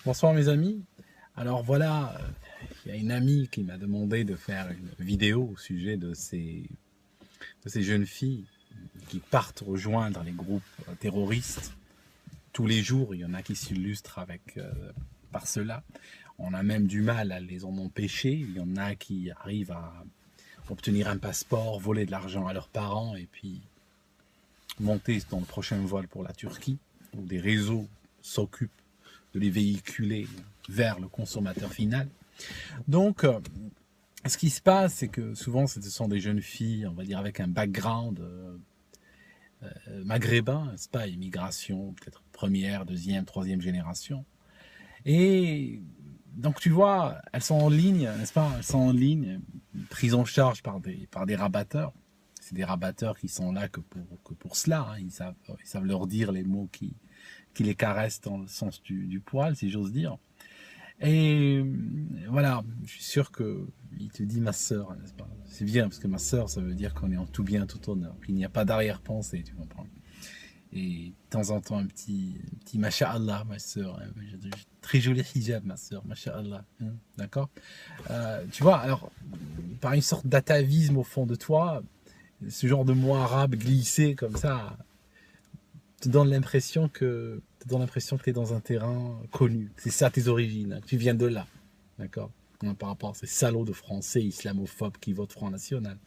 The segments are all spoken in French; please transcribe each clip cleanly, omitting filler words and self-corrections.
Bonsoir mes amis. Alors voilà, il y a une amie qui m'a demandé de faire une vidéo au sujet de ces jeunes filles qui partent rejoindre les groupes terroristes. Tous les jours, il y en a qui s'illustrent par cela. On a même du mal à les en empêcher. Il y en a qui arrivent à obtenir un passeport, voler de l'argent à leurs parents et puis monter dans le prochain vol pour la Turquie, où des réseaux s'occupent de les véhiculer vers le consommateur final. Donc, ce qui se passe, c'est que souvent, ce sont des jeunes filles, on va dire, avec un background maghrébin, n'est-ce pas, immigration, peut-être première, deuxième, troisième génération. Et donc, tu vois, elles sont en ligne, n'est-ce pas, elles sont en ligne, prises en charge par des rabatteurs. C'est des rabatteurs qui sont là que pour cela. Hein. Ils savent leur dire les mots qui les caressent dans le sens du poil, si j'ose dire. Et voilà, je suis sûr qu'il te dit ma sœur, n'est-ce pas? C'est bien, parce que ma sœur, ça veut dire qu'on est en tout bien, tout honneur, qu'il n'y a pas d'arrière-pensée, tu comprends? Et de temps en temps, un petit masha'Allah, ma sœur. Hein, très joli hijab, ma sœur, masha'Allah. Hein, d'accord? Tu vois, alors, par une sorte d'atavisme au fond de toi, ce genre de mot arabe glissé comme ça, te donne l'impression que tu es dans un terrain connu. C'est ça tes origines. Hein. Tu viens de là. D'accord? Par rapport à ces salauds de Français islamophobes qui votent Front National.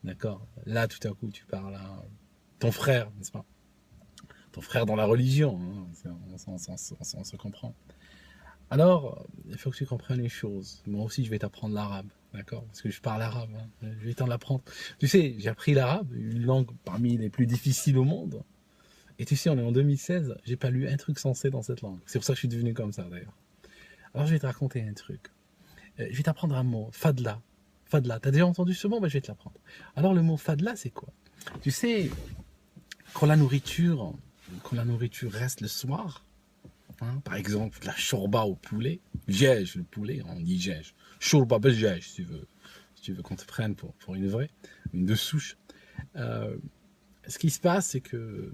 D'accord? Là, tout à coup, tu parles à ton frère, n'est-ce pas? Ton frère dans la religion. Hein. On se comprend. Alors, il faut que tu comprennes les choses. Moi aussi, je vais t'apprendre l'arabe. D'accord? Parce que je parle arabe. Hein. Je vais t'en apprendre. Tu sais, j'ai appris l'arabe, une langue parmi les plus difficiles au monde. Et tu sais, on est en 2016, j'ai pas lu un truc sensé dans cette langue. C'est pour ça que je suis devenu comme ça d'ailleurs. Alors je vais te raconter un truc. Je vais t'apprendre un mot, fadla. Fadla, t'as déjà entendu ce mot? Je vais te l'apprendre. Alors le mot fadla, c'est quoi? Tu sais, quand la nourriture, quand la nourriture reste le soir, hein, par exemple la shorba au poulet, gège le poulet, on dit gège. Shorba gège si tu veux qu'on te prenne pour une vraie, une de souche. Euh, Ce qui se passe, c'est que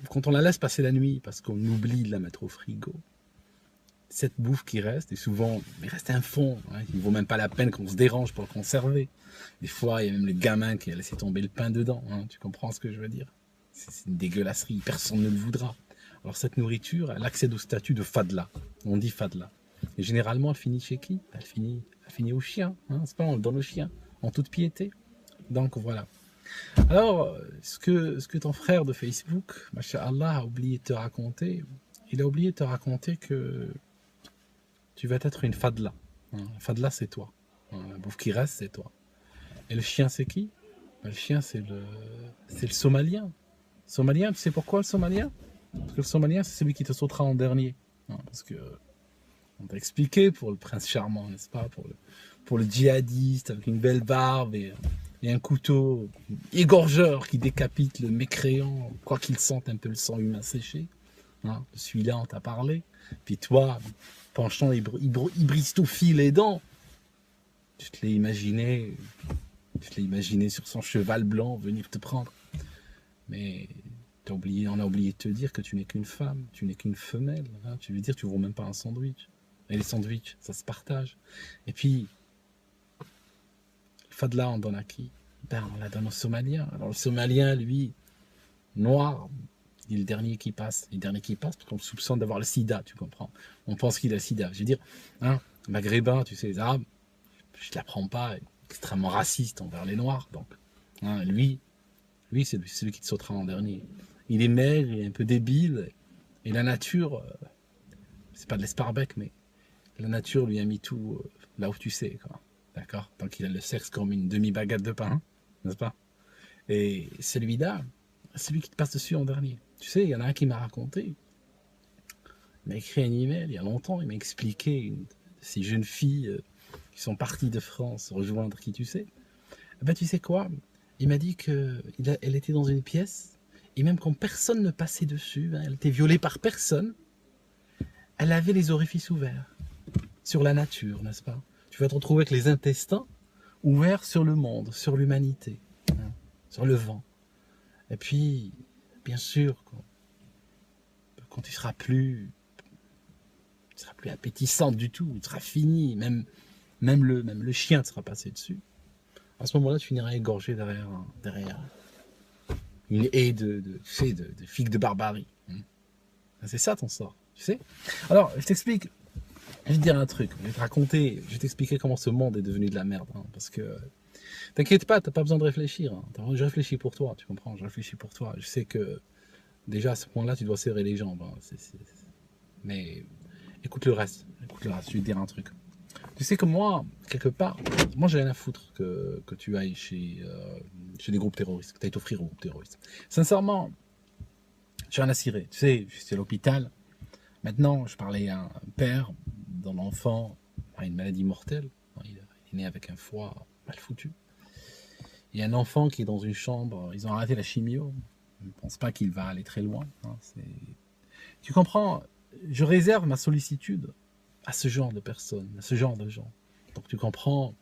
quand on la laisse passer la nuit, parce qu'on oublie de la mettre au frigo, cette bouffe qui reste, et souvent, il reste un fond, hein, il ne vaut même pas la peine qu'on se dérange pour le conserver. Des fois, il y a même les gamins qui a laissé tomber le pain dedans, hein, tu comprends ce que je veux dire? C'est une dégueulasserie, personne ne le voudra. Alors cette nourriture, elle accède au statut de fadla, on dit fadla. Et généralement, elle finit chez qui? Elle finit au chien, hein, c'est pas, on le donne au chien, en toute piété. Donc voilà. Alors, ce que ton frère de Facebook, Masha'Allah, a oublié de te raconter, il a oublié de te raconter que tu vas être une fadla. Hein, la fadla, c'est toi. Hein, la bouffe qui reste, c'est toi. Et le chien, c'est qui? Le chien, c'est le Somalien. Somalien, tu sais pourquoi le Somalien? Parce que le Somalien, c'est celui qui te sautera en dernier. Hein, parce que on t'a expliqué pour le prince charmant, n'est-ce pas? Pour le djihadiste avec une belle barbe et un couteau égorgeur qui décapite le mécréant, quoi qu'il sente un peu le sang humain séché. Hein, celui-là, on t'a parlé. Puis toi, penchant hybristophile les dents, tu te l'as imaginé, sur son cheval blanc venir te prendre. Mais on a oublié de te dire que tu n'es qu'une femme, tu n'es qu'une femelle. Hein, tu veux dire, tu ne vaux même pas un sandwich. Et les sandwichs, ça se partage. Et puis, le fadla, on donne à qui? Ben, on la donne au Somalien. Alors le Somalien, lui, noir, il est le dernier qui passe. Le dernier qui passe parce qu'on le soupçonne d'avoir le sida, tu comprends? On pense qu'il a le sida. Je veux dire, hein, maghrébin, tu sais, les arabes, je ne l'apprends pas, extrêmement raciste envers les noirs. Donc, hein, lui, c'est celui qui te sautera en dernier. Il est maigre, il est un peu débile. Et la nature, c'est pas de l'esparbec, mais la nature lui a mis tout là où tu sais, quoi. D'accord? Donc il a le sexe comme une demi-baguette de pain, n'est-ce pas? Et celui-là, celui qui te passe dessus en dernier. Tu sais, il y en a un qui m'a raconté, il m'a écrit un email il y a longtemps, il m'a expliqué une de ces jeunes filles qui sont parties de France rejoindre qui tu sais. Eh ben tu sais quoi? Il m'a dit qu'elle était dans une pièce, et même quand personne ne passait dessus, hein, elle était violée par personne, elle avait les orifices ouverts sur la nature, n'est-ce pas? Tu vas te retrouver avec les intestins ouverts sur le monde, sur l'humanité, hein, sur le vent. Et puis, bien sûr, quand tu seras plus sera plus appétissante du tout, il sera fini, même le chien te sera passé dessus. À ce moment-là, tu finiras égorgé derrière une haie de figues de barbarie. C'est ça ton sort, tu sais. Alors, je t'explique, je vais te dire un truc, je vais te raconter, je vais t'expliquer comment ce monde est devenu de la merde. Parce que, t'inquiète pas, t'as pas besoin de réfléchir. Je réfléchis pour toi, tu comprends, je réfléchis pour toi. Je sais que, déjà, à ce point-là, tu dois serrer les jambes. Mais écoute le reste, je vais te dire un truc. Tu sais que moi, quelque part, moi j'ai rien à foutre que tu ailles chez des groupes terroristes, que tu ailles t'offrir aux groupes terroristes. Sincèrement, j'ai rien à cirer. Tu sais, je suis à l'hôpital. Maintenant, je parlais à un père dont l'enfant a une maladie mortelle. Il est né avec un foie mal foutu. Il y a un enfant qui est dans une chambre, ils ont arrêté la chimio. Je ne pense pas qu'il va aller très loin. Tu comprends, je réserve ma sollicitude à ce genre de personnes, à ce genre de gens. Donc tu comprends,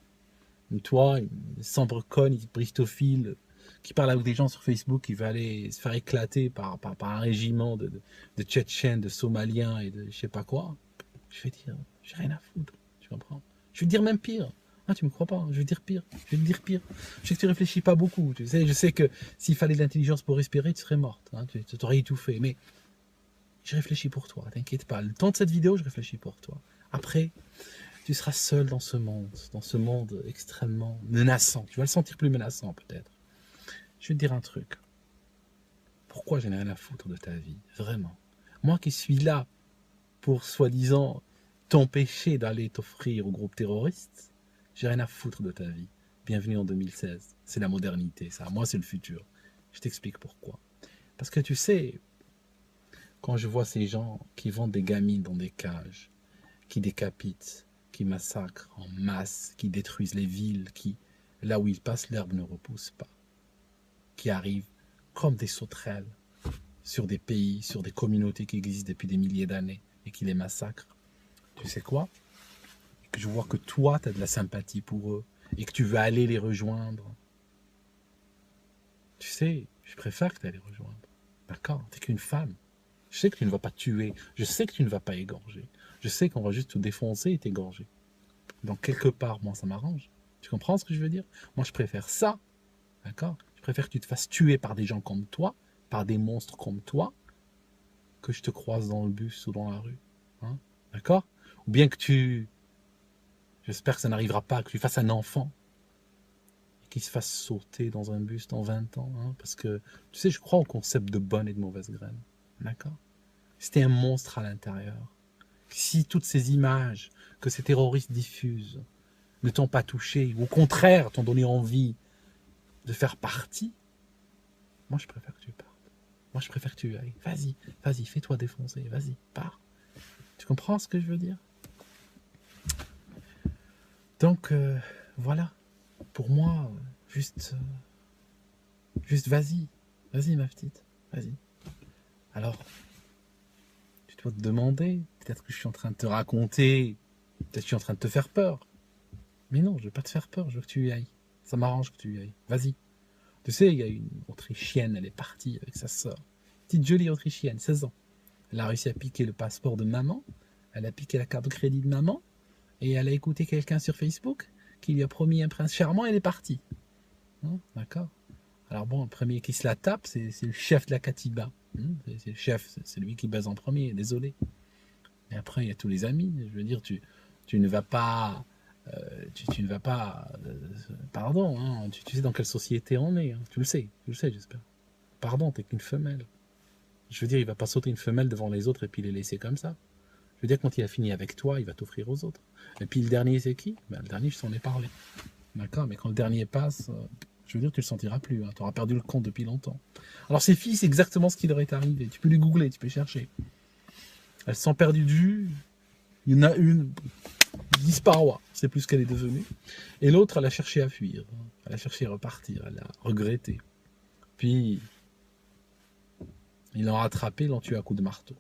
toi, une sombre conne, bristophile, qui parle avec des gens sur Facebook, qui va aller se faire éclater par un régiment de Tchétchènes, de Somaliens et de je sais pas quoi, je vais dire, j'ai rien à foutre, tu comprends. Je vais te dire même pire. Ah, tu me crois pas, je vais te dire pire, je vais te dire pire. Je sais que tu réfléchis pas beaucoup, tu sais, je sais que s'il fallait de l'intelligence pour respirer, tu serais morte, hein, tu t'aurais étouffé, mais je réfléchis pour toi, t'inquiète pas. Le temps de cette vidéo, je réfléchis pour toi. Après, tu seras seul dans ce monde extrêmement menaçant. Tu vas le sentir plus menaçant peut-être. Je vais te dire un truc. Pourquoi je n'ai rien à foutre de ta vie? Vraiment. Moi qui suis là pour soi-disant t'empêcher d'aller t'offrir au groupe terroriste, j'ai rien à foutre de ta vie. Bienvenue en 2016. C'est la modernité, ça. Moi, c'est le futur. Je t'explique pourquoi. Parce que tu sais, quand je vois ces gens qui vendent des gamines dans des cages, qui décapitent, qui massacrent en masse, qui détruisent les villes, qui, là où ils passent, l'herbe ne repousse pas, qui arrivent comme des sauterelles sur des pays, sur des communautés qui existent depuis des milliers d'années et qui les massacrent. Tu sais quoi? Et que je vois que toi, tu as de la sympathie pour eux et que tu veux aller les rejoindre. Tu sais, je préfère que tu ailles les rejoindre. D'accord? Tu n'es qu'une femme. Je sais que tu ne vas pas tuer. Je sais que tu ne vas pas égorger. Je sais qu'on va juste te défoncer et t'égorger. Donc, quelque part, moi, ça m'arrange. Tu comprends ce que je veux dire? Moi, je préfère ça. D'accord? Je préfère que tu te fasses tuer par des gens comme toi, par des monstres comme toi, que je te croise dans le bus ou dans la rue. Hein? D'accord? Ou bien que tu... J'espère que ça n'arrivera pas, que tu fasses un enfant et qu'il se fasse sauter dans un bus dans 20 ans. Hein? Parce que, tu sais, je crois au concept de bonne et de mauvaise graine. D'accord? Si t'es un monstre à l'intérieur, si toutes ces images que ces terroristes diffusent ne t'ont pas touché, ou au contraire t'ont donné envie de faire partie, moi je préfère que tu partes. Moi je préfère que tu ailles. Vas-y, fais-toi défoncer, vas-y, pars. Tu comprends ce que je veux dire? Donc voilà, pour moi, juste vas-y ma petite, vas-y. Alors, tu dois te demander, peut-être que je suis en train de te raconter, peut-être que je suis en train de te faire peur. Mais non, je ne vais pas te faire peur, je veux que tu y ailles. Ça m'arrange que tu y ailles. Vas-y. Tu sais, il y a une Autrichienne, elle est partie avec sa sœur. Petite jolie Autrichienne, 16 ans. Elle a réussi à piquer le passeport de maman, elle a piqué la carte de crédit de maman, et elle a écouté quelqu'un sur Facebook qui lui a promis un prince charmant, et elle est partie. Hein, d'accord? Alors bon, le premier qui se la tape, c'est le chef de la Katiba. C'est le chef, c'est lui qui baise en premier, désolé. Et après, il y a tous les amis. Je veux dire, tu ne vas pas... tu ne vas pas... pardon, hein, tu sais dans quelle société on est. Hein, tu le sais, j'espère. Pardon, t'es qu'une femelle. Je veux dire, il va pas sauter une femelle devant les autres et puis les laisser comme ça. Je veux dire, quand il a fini avec toi, il va t'offrir aux autres. Et puis le dernier, c'est qui? Le dernier, je t'en ai parlé. D'accord? Mais quand le dernier passe, je veux dire, tu le sentiras plus. Hein, tu auras perdu le compte depuis longtemps. Alors ces filles, c'est exactement ce qui leur est arrivé. Tu peux les googler, tu peux chercher. Elles sont perdues de vue. Il y en a une disparoie, c'est plus ce qu'elle est devenue. Et l'autre, elle a cherché à fuir. Elle a cherché à repartir, elle a regretté. Puis, ils l'ont rattrapé, ils l'ont tué à coups de marteau.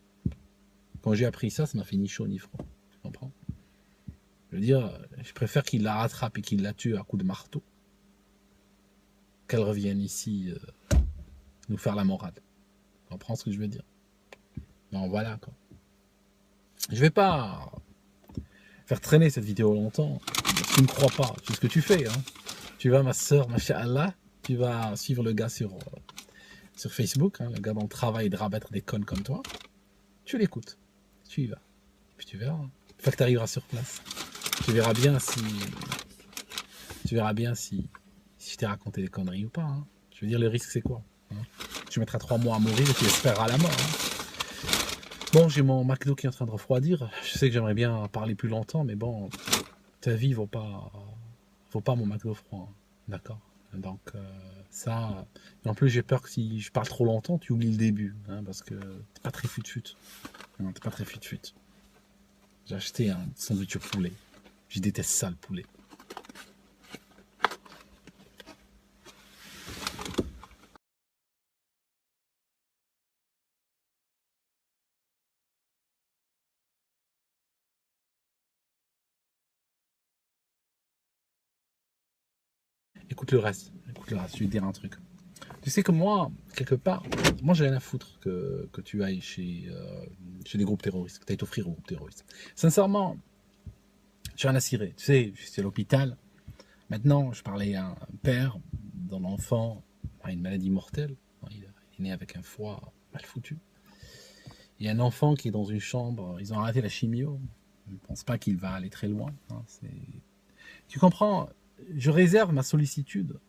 Quand j'ai appris ça, ça m'a fait ni chaud ni froid. Tu comprends? Je veux dire, je préfère qu'il la rattrape et qu'il la tue à coups de marteau qu'elle revienne ici nous faire la morale. Tu comprends ce que je veux dire? Non, voilà, quoi. Je vais pas faire traîner cette vidéo longtemps. Si tu ne me crois pas, c'est ce que tu fais. Hein. Tu vas, ma soeur, Masha'Allah, tu vas suivre le gars sur Facebook, hein, le gars dont le travail est de rabattre des connes comme toi. Tu l'écoutes, tu y vas. Puis tu verras. Une fois que tu arriveras sur place, tu verras bien si je t'ai raconté des conneries ou pas. Hein. Je veux dire, le risque, c'est quoi hein. Tu mettras 3 mois à mourir et tu espéreras la mort. Hein. Bon, j'ai mon McDo qui est en train de refroidir. Je sais que j'aimerais bien parler plus longtemps, mais bon, ta vie vaut pas mon McDo froid. Hein. D'accord. Donc, ça. Et en plus, j'ai peur que si je parle trop longtemps, tu oublies le début. Hein, parce que t'es pas très fut-fut. Non, t'es pas très fut-fut. J'ai acheté un sandwich au poulet. Je déteste ça, le poulet. Écoute le reste. Écoute le reste. Je vais te dire un truc. Tu sais que moi, quelque part, moi j'ai rien à foutre que tu ailles chez des groupes terroristes, que tu ailles t'offrir aux groupes terroristes. Sincèrement, j'ai rien à cirer. Tu sais, je suis à l'hôpital. Maintenant, je parlais à un père dont l'enfant a une maladie mortelle. Il est né avec un foie mal foutu. Il y a un enfant qui est dans une chambre. Ils ont arrêté la chimio. Je ne pense pas qu'il va aller très loin. Hein, tu comprends? Je réserve ma sollicitude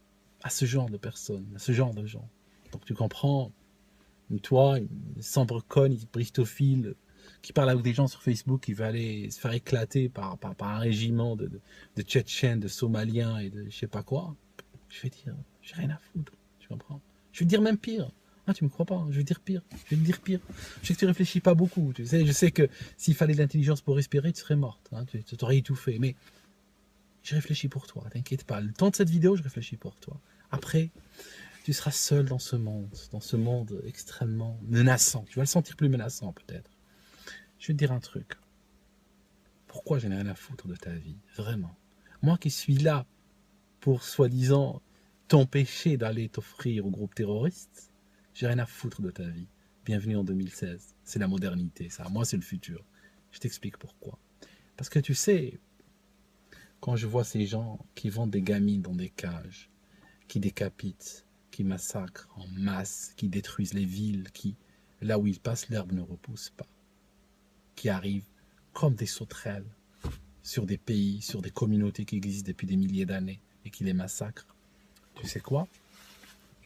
à ce genre de personnes, à ce genre de gens. Donc tu comprends, toi, une sombre conne, bristophile, qui parle avec des gens sur Facebook, qui va aller se faire éclater par un régiment de Tchétchènes, de Somaliens et de je sais pas quoi, je vais dire, j'ai rien à foutre, tu comprends? Je vais te dire même pire. Ah, tu me crois pas, hein, je vais dire pire, je vais te dire pire. Je sais que tu réfléchis pas beaucoup, tu sais, je sais que s'il fallait de l'intelligence pour respirer, tu serais morte, hein, tu t'aurais étouffé, mais je réfléchis pour toi, t'inquiète pas. Le temps de cette vidéo, je réfléchis pour toi. Après, tu seras seul dans ce monde extrêmement menaçant. Tu vas le sentir plus menaçant peut-être. Je vais te dire un truc. Pourquoi je n'ai rien à foutre de ta vie? Vraiment. Moi qui suis là pour soi-disant t'empêcher d'aller t'offrir au groupe terroriste, j'ai rien à foutre de ta vie. Bienvenue en 2016. C'est la modernité, ça. Moi, c'est le futur. Je t'explique pourquoi. Parce que tu sais, quand je vois ces gens qui vendent des gamines dans des cages, qui décapitent, qui massacrent en masse, qui détruisent les villes, qui, là où ils passent, l'herbe ne repousse pas, qui arrivent comme des sauterelles sur des pays, sur des communautés qui existent depuis des milliers d'années et qui les massacrent. Tu sais quoi?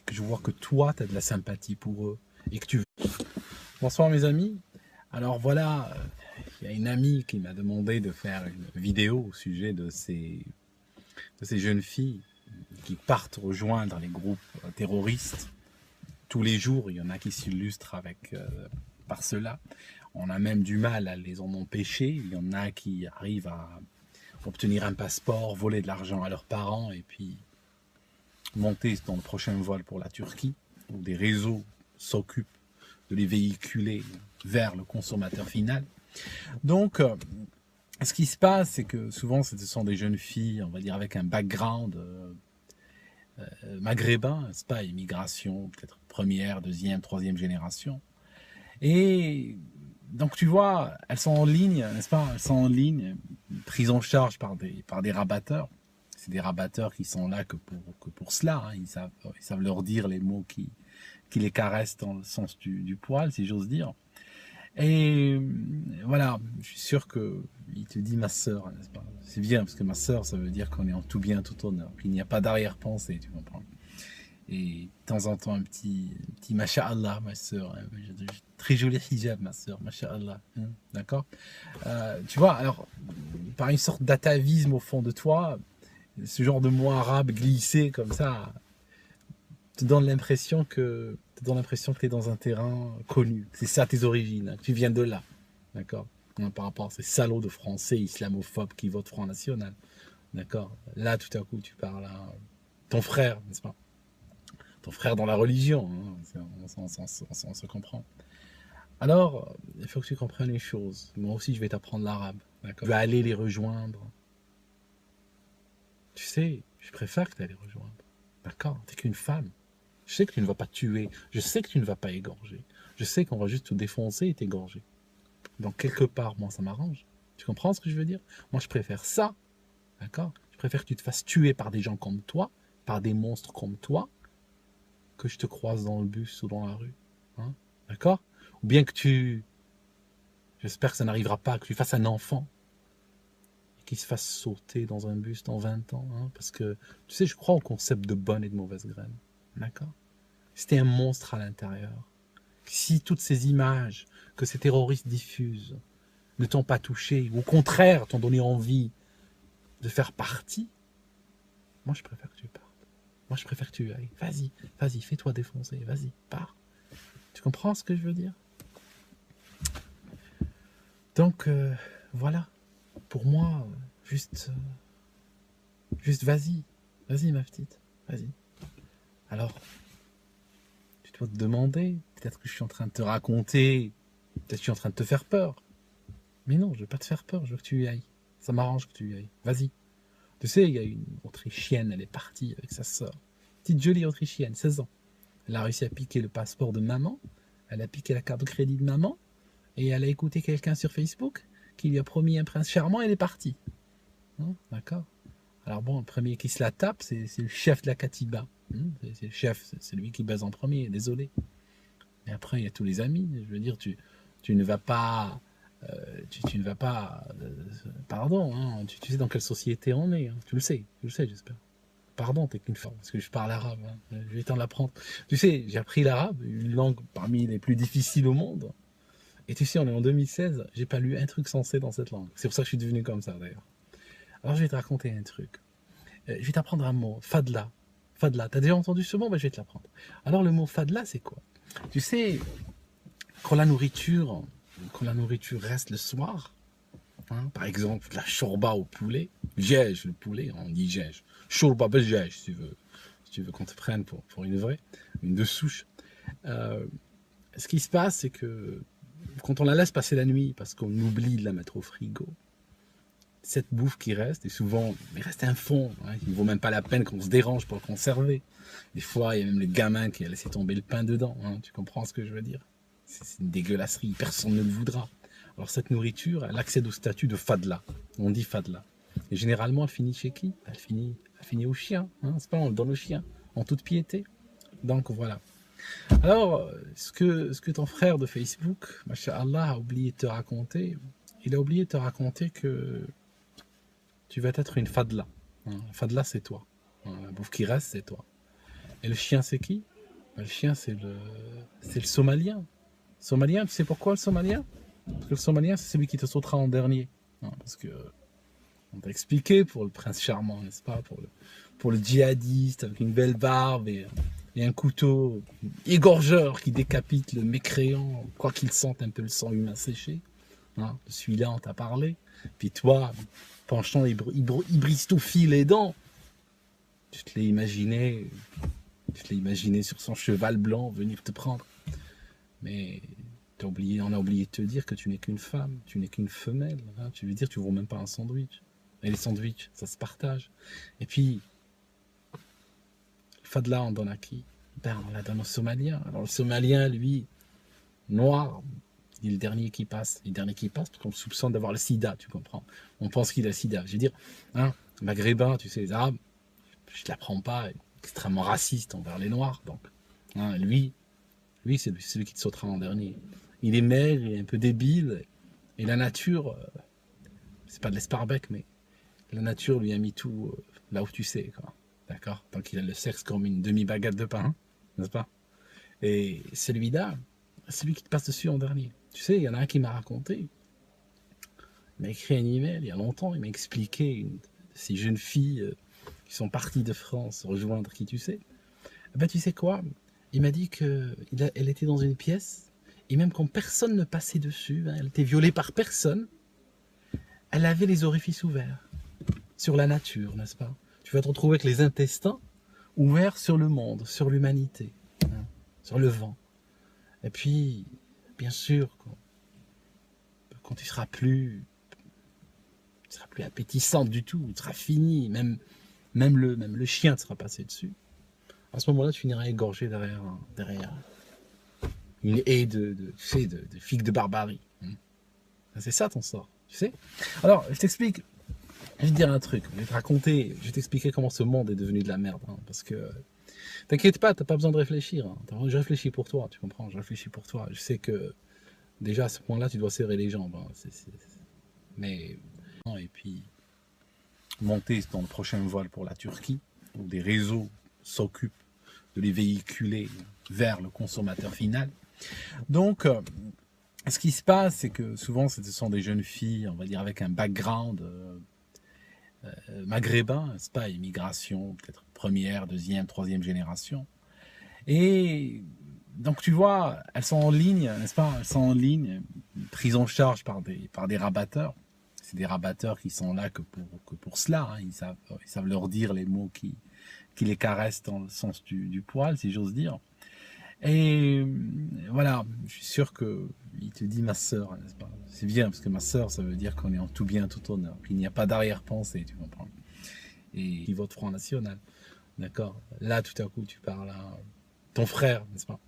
Que je vois que toi, tu as de la sympathie pour eux et que tu veux. Bonsoir mes amis. Alors voilà, il y a une amie qui m'a demandé de faire une vidéo au sujet de ces jeunes filles qui partent rejoindre les groupes terroristes. Tous les jours, il y en a qui s'illustrent par cela. On a même du mal à les en empêcher. Il y en a qui arrivent à obtenir un passeport, voler de l'argent à leurs parents et puis monter dans le prochain vol pour la Turquie, où des réseaux s'occupent de les véhiculer vers le consommateur final. Donc, ce qui se passe, c'est que souvent, ce sont des jeunes filles, on va dire, avec un background maghrébin, c'est pas, immigration, peut-être première, deuxième, troisième génération. Et donc, tu vois, elles sont en ligne, n'est-ce pas? Elles sont en ligne, prises en charge par des rabatteurs. C'est des rabatteurs qui sont là que pour cela. Hein. Ils savent leur dire les mots qui les caressent dans le sens du poil, si j'ose dire. Et voilà, je suis sûr qu'il te dit ma sœur, n'est-ce pas? C'est bien, parce que ma sœur, ça veut dire qu'on est en tout bien, tout honneur, qu'il n'y a pas d'arrière-pensée, tu comprends? Et de temps en temps, un petit Masha'Allah, ma sœur. Hein, très joli hijab, ma sœur, Masha'Allah. Hein, d'accord? Tu vois, alors, par une sorte d'atavisme au fond de toi, ce genre de mot arabe glissé comme ça, te donne l'impression que tu es dans un terrain connu. C'est ça tes origines, hein, tu viens de là. D'accord? Par rapport à ces salauds de Français islamophobes qui votent Front National. D'accord? Là, tout à coup, tu parles à ton frère, n'est-ce pas? Ton frère dans la religion, hein, on se comprend. Alors, il faut que tu comprennes les choses. Moi aussi, je vais t'apprendre l'arabe. D'accord? Tu vas aller les rejoindre. Tu sais, je préfère que tu ailles les rejoindre. D'accord? Tu n'es qu'une femme. Je sais que tu ne vas pas tuer. Je sais que tu ne vas pas égorger. Je sais qu'on va juste te défoncer et t'égorger. Donc, quelque part, moi, ça m'arrange. Tu comprends ce que je veux dire? Moi, je préfère ça, d'accord? Je préfère que tu te fasses tuer par des gens comme toi, par des monstres comme toi, que je te croise dans le bus ou dans la rue. Hein, d'accord? Ou bien que tu... J'espère que ça n'arrivera pas, que tu fasses un enfant et qu'il se fasse sauter dans un bus dans 20 ans. Hein, parce que, tu sais, je crois au concept de bonne et de mauvaise graine. D'accord? Si t'es un monstre à l'intérieur, si toutes ces images que ces terroristes diffusent ne t'ont pas touché, ou au contraire t'ont donné envie de faire partie, moi je préfère que tu partes. Moi je préfère que tu ailles. Vas-y, vas-y, fais-toi défoncer, vas-y, pars. Tu comprends ce que je veux dire? Donc voilà, pour moi, juste vas-y, vas-y ma petite, vas-y. Alors, tu dois te demander, peut-être que je suis en train de te raconter, peut-être que je suis en train de te faire peur. Mais non, je veux pas te faire peur, je veux que tu y ailles. Ça m'arrange que tu y ailles. Vas-y. Tu sais, il y a une Autrichienne, elle est partie avec sa sœur. Petite jolie Autrichienne, 16 ans. Elle a réussi à piquer le passeport de maman, elle a piqué la carte de crédit de maman, et elle a écouté quelqu'un sur Facebook qui lui a promis un prince charmant, et elle est partie. Hein, d'accord? Alors bon, le premier qui se la tape, c'est le chef de la Katiba. C'est le chef, c'est lui qui baise en premier, désolé. Et après, il y a tous les amis. Je veux dire, tu ne vas pas... tu ne vas pas... pardon, hein, tu sais dans quelle société on est. Hein, tu le sais, j'espère. Pardon, t'es qu'une femme, parce que je parle arabe. Hein, je vais t'en l'apprendre. Tu sais, j'ai appris l'arabe, une langue parmi les plus difficiles au monde. Et tu sais, on est en 2016, j'ai pas lu un truc sensé dans cette langue. C'est pour ça que je suis devenu comme ça, d'ailleurs. Alors, je vais te raconter un truc. Je vais t'apprendre un mot, fadla. Fadla, t'as déjà entendu ce mot? Ben, je vais te l'apprendre. Alors, le mot fadla, c'est quoi? Tu sais, quand la nourriture reste le soir, hein, par exemple la shorba au poulet, gège le poulet, on dit gège. Shorba, ben gège si tu veux qu'on te prenne pour une vraie, une de souche. Ce qui se passe, c'est que quand on la laisse passer la nuit, parce qu'on oublie de la mettre au frigo, cette bouffe qui reste, et souvent, il reste un fond, hein, il ne vaut même pas la peine qu'on se dérange pour le conserver. Des fois, il y a même les gamins qui a laissé tomber le pain dedans, hein, tu comprends ce que je veux dire? C'est une dégueulasserie, personne ne le voudra. Alors cette nourriture, elle accède au statut de fadla, on dit fadla. Et généralement, elle finit chez qui? Elle finit au chien, hein, c'est pas, on le donne au chien, en toute piété. Donc voilà. Alors, ce que ton frère de Facebook, Masha'Allah, a oublié de te raconter, il a oublié de te raconter que tu vas être une fadla. Fadla, c'est toi. La bouffe qui reste, c'est toi. Et le chien, c'est qui? Le chien, c'est le Somalien. Somalien, tu sais pourquoi le Somalien? Parce que le Somalien, c'est celui qui te sautera en dernier. Parce que on t'a expliqué pour le prince charmant, n'est-ce pas? Pour le djihadiste avec une belle barbe et un couteau égorgeur qui décapite le mécréant, quoi qu'il sente un peu le sang humain séché. Hein, celui-là, on t'a parlé. Puis toi, penchant, il brise tout fil les dents. Tu te l'as imaginé sur son cheval blanc venir te prendre. Mais on a oublié de te dire que tu n'es qu'une femme, tu n'es qu'une femelle. Hein, tu veux dire, tu ne vaux même pas un sandwich. Et les sandwichs, ça se partage. Et puis, le fadla, on donne à qui? Ben, on la donne au Somalien. Alors le Somalien, lui, noir, il est le dernier qui passe. Le dernier qui passe parce qu'on le soupçonne d'avoir le sida, tu comprends? On pense qu'il a le sida. Je veux dire, hein, maghrébin, tu sais, les arabes, je ne l'apprends pas, extrêmement raciste envers les noirs. Donc, hein, lui c'est celui qui te sautera en dernier. Il est maigre, il est un peu débile. Et la nature, c'est pas de l'esparbec, mais la nature lui a mis tout là où tu sais, quoi. D'accord? Donc il a le sexe comme une demi-baguette de pain, n'est-ce pas? Et celui-là, c'est lui qui te passe dessus en dernier. Tu sais, il y en a un qui m'a raconté. Il m'a écrit un email il y a longtemps, il m'a expliqué une de ces jeunes filles qui sont parties de France rejoindre qui tu sais. Ben tu sais quoi? Il m'a dit qu'elle était dans une pièce, et même quand personne ne passait dessus, hein, elle était violée par personne, elle avait les orifices ouverts sur la nature, n'est-ce pas? Tu vas te retrouver avec les intestins ouverts sur le monde, sur l'humanité, hein, sur le vent. Et puis, bien sûr, quand tu seras plus appétissante du tout, tu seras fini, même le chien te sera passé dessus. À ce moment-là, tu finiras égorgé derrière une haie de figues de barbarie. C'est ça ton sort, tu sais. Alors, je t'explique. Je vais te dire un truc. Je vais te raconter. Je vais t'expliquer comment ce monde est devenu de la merde. Hein, parce que t'inquiète pas, t'as pas besoin de réfléchir. Hein. Je réfléchis pour toi, tu comprends? Je réfléchis pour toi. Je sais que déjà à ce point-là, tu dois serrer les jambes. Hein. Mais et puis monter dans le prochain vol pour la Turquie, où des réseaux s'occupent de les véhiculer vers le consommateur final. Donc, ce qui se passe, c'est que souvent, ce sont des jeunes filles, on va dire, avec un background maghrébin, n'est-ce pas, immigration, peut-être première, deuxième, troisième génération. Et donc, tu vois, elles sont en ligne, n'est-ce pas, elles sont en ligne, prises en charge par des rabatteurs. C'est des rabatteurs qui sont là que pour cela. Hein. Ils savent leur dire les mots qui les caressent dans le sens du poil, si j'ose dire. Et voilà, je suis sûr qu'il te dit ma sœur, n'est-ce pas? C'est bien, parce que ma sœur, ça veut dire qu'on est en tout bien, tout honneur. Il n'y a pas d'arrière-pensée, tu comprends? Et qui vote Front National, d'accord? Là, tout à coup, tu parles à ton frère, n'est-ce pas?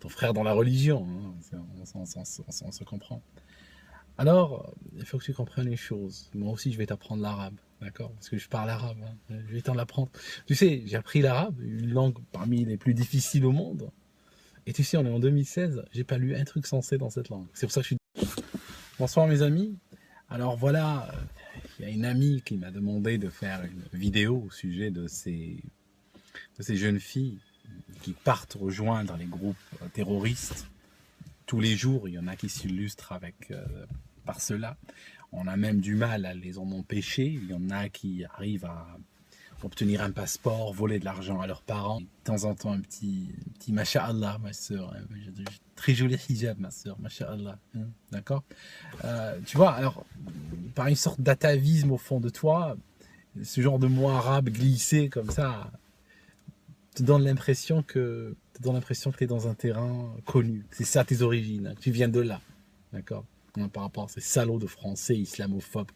Ton frère dans la religion, hein, on se comprend. Alors, il faut que tu comprennes les choses. Moi aussi, je vais t'apprendre l'arabe, d'accord? Parce que je parle arabe, hein. Je vais t'en apprendre. Tu sais, j'ai appris l'arabe, une langue parmi les plus difficiles au monde. Et tu sais, on est en 2016, j'ai pas lu un truc sensé dans cette langue. C'est pour ça que je suis... Bonsoir mes amis. Alors voilà, il y a une amie qui m'a demandé de faire une vidéo au sujet de ces jeunes filles qui partent rejoindre les groupes terroristes. Tous les jours, il y en a qui s'illustrent par cela. On a même du mal à les en empêcher. Il y en a qui arrivent à obtenir un passeport, voler de l'argent à leurs parents. De temps en temps, un petit masha'Allah, ma soeur. Très joli hijab, ma soeur, masha'Allah. Hein, d'accord? Tu vois, alors, par une sorte d'atavisme au fond de toi, ce genre de mot arabe glissé comme ça te donne l'impression que tu es dans un terrain connu. C'est ça tes origines, hein, tu viens de là. D'accord? Par rapport à ces salauds de Français islamophobes